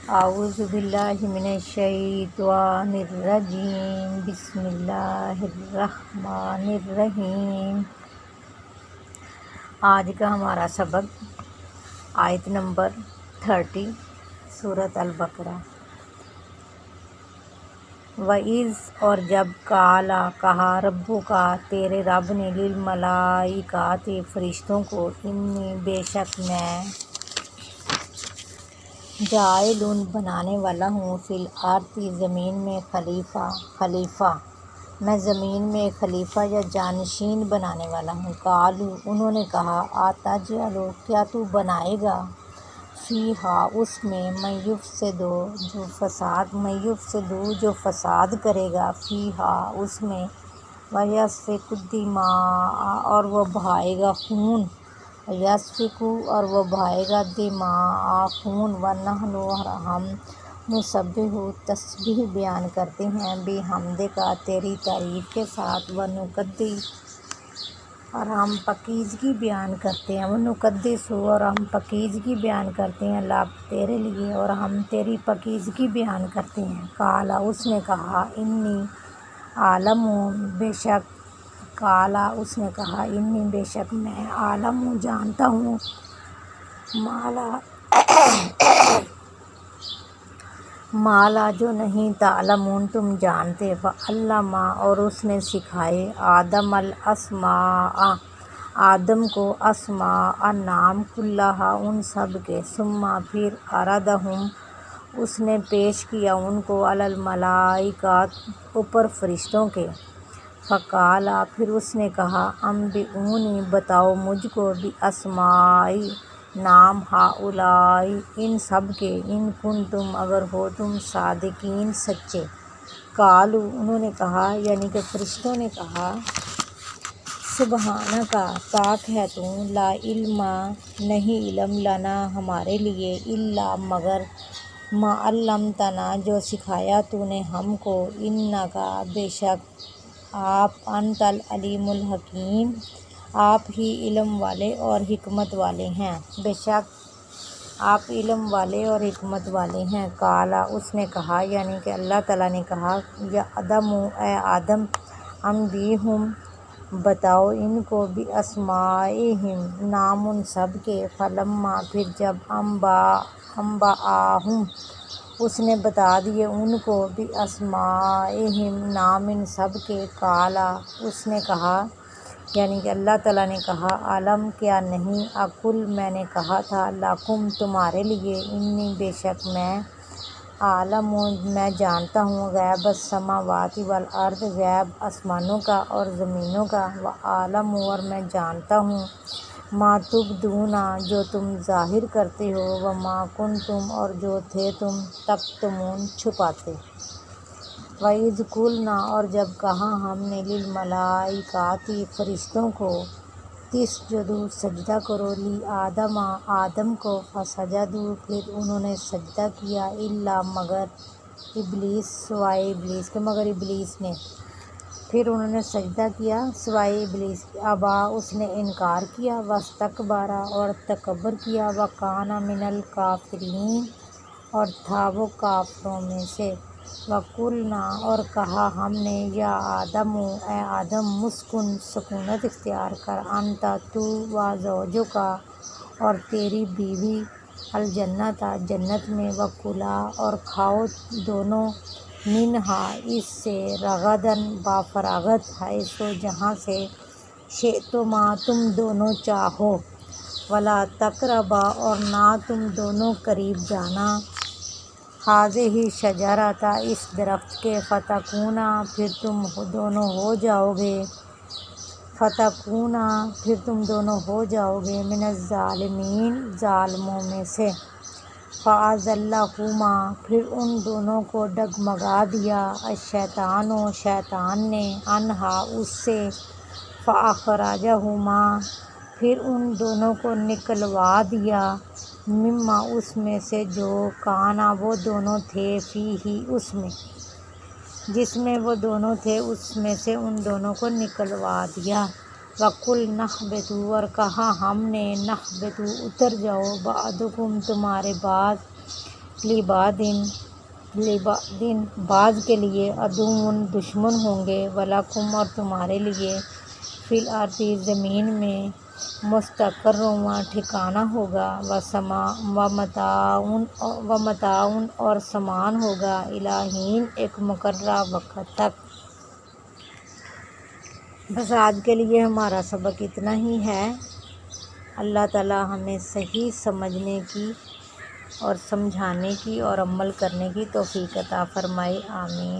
اعوذ باللہ من الشیطان الرجیم، بسم اللہ الرحمن الرحیم۔ آج کا ہمارا سبق آیت نمبر 30 سورۃ البقرہ۔ وَإِذْ اور جب قَالَ کہا ربو کا تیرے رب نے للملائکۃ فرشتوں کو انی بے شک میں جاعل بنانے والا ہوں فی الارض زمین میں خلیفہ میں زمین میں خلیفہ یا جانشین بنانے والا ہوں۔ قالوا انہوں نے کہا اتجعل کیا تو بنائے گا فیہا اس میں من یفسد جو فساد کرے گا فیہا اس میں ویسفک الدماء اور وہ بہائے گا خون یسفک اور وہ بہائے گا دماء خون ونحن اور ہم نسبح تسبیح بیان کرتے ہیں بحمد کا تیری تعریف کے ساتھ ونقدس اور ہم پاکیزگی بیان کرتے ہیں ونقدس اور ہم پاکیزگی بیان کرتے ہیں لک تیرے لیے اور ہم تیری پاکیزگی بیان کرتے ہیں۔ قال اس نے کہا انی عالم بے شک قال اس نے کہا انی بے شک میں عالم جانتا ہوں مالا جو نہیں تعلمون تم جانتے وعلم اور اس نے سکھائے آدم الاسماء آدم کو اسماء نام کلھا ان سب کے ثم پھر عرضہم اس نے پیش کیا ان کو علی الملائکۃ اوپر فرشتوں کے فقال پھر اس نے کہا انبئونی بتاؤ مجھ کو باسماء نام ہؤلاء ان سب کے ان کنتم اگر ہو تم صادقین سچے۔ قالوا انہوں نے کہا یعنی کہ فرشتوں نے کہا سبحانک پاک ہے تو لا علم نہیں علم لنا ہمارے لیے الا مگر ما علمتنا جو سکھایا تو نے ہم کو انک بے شک آپ انت العلیم الحکیم آپ ہی علم والے اور حکمت والے ہیں بے شک آپ علم والے اور حکمت والے ہیں۔ قال اس نے کہا یعنی کہ اللہ تعالیٰ نے کہا یا آدم اے آدم انبئہم بتاؤ ان کو باسمائہم نام ان سب کے فلما پھر جب انبأہم اس نے بتا دیے ان کو باسمائہم نام ان سب کے قال اس نے کہا یعنی کہ اللہ تعالیٰ نے کہا علم کیا نہیں اقل میں نے کہا تھا لکم تمہارے لیے انی بے شک میں عالم میں جانتا ہوں غیب السماوات والارض غیب آسمانوں کا اور زمینوں کا وعالم اور میں جانتا ہوں ما تبدون جو تم ظاہر کرتے ہو وما کنتم اور جو تھے تم تکتمون چھپاتے۔ وَإِذْ قُلْنَا اور جب کہا ہم نے للملائکۃ فرشتوں کو اسجدوا سجدہ کرو لآدم آدم کو فسجدوا پھر انہوں نے سجدہ کیا الا مگر ابلیس سوائے ابلیس کے مگر ابلیس نے پھر انہوں نے سجدہ کیا سوائے ابلیس کے ابا اس نے انکار کیا واستکبر اور تکبر کیا وکان من الکافرین اور تھا وہ کافروں میں سے۔ وَقُلْنَا اور کہا ہم نے یا آدم اے آدم اسکن سکونت اختیار کر انت تو وزوجک اور تیری بیوی الجنت جنت میں وکلا اور کھاؤ دونوں منہا اس سے رغداً بافراغت حیث جہاں سے شئتما تم دونوں چاہو ولا تقربا اور نہ تم دونوں قریب جانا ہذہ شجرۃ اس درخت کے فتکونا پھر تم دونوں ہو جاؤ گے من الظالمین ظالموں میں سے۔ فَأَزَلَّهُمَا پھر ان دونوں کو ڈگمگا دیا الشیطان شیطان نے عنہا اس سے فَأَخْرَجَهُمَا پھر ان دونوں کو نکلوا دیا مما اس میں سے جو کانا وہ دونوں تھے فیہ اس میں جس میں وہ دونوں تھے اس میں سے ان دونوں کو نکلوا دیا۔ وَقُلْنَا اهْبِطُوا اور کہا ہم نے نہبطوا اتر جاؤ بعضکم تمہارے بعض لبادن بعض کے لیے عدوٌ دشمن ہوں گے، ولکم اور تمہارے لیے فی الارض زمین میں مستقرٌ ٹھکانہ ہوگا، ومتاعٌ اور سامان ہوگا، الی حین ایک مقررہ وقت تک۔ بس آج کے لیے ہمارا سبق اتنا ہی ہے۔ اللہ تعالیٰ ہمیں صحیح سمجھنے کی اور سمجھانے کی اور عمل کرنے کی توفیق عطا فرمائے، آمین۔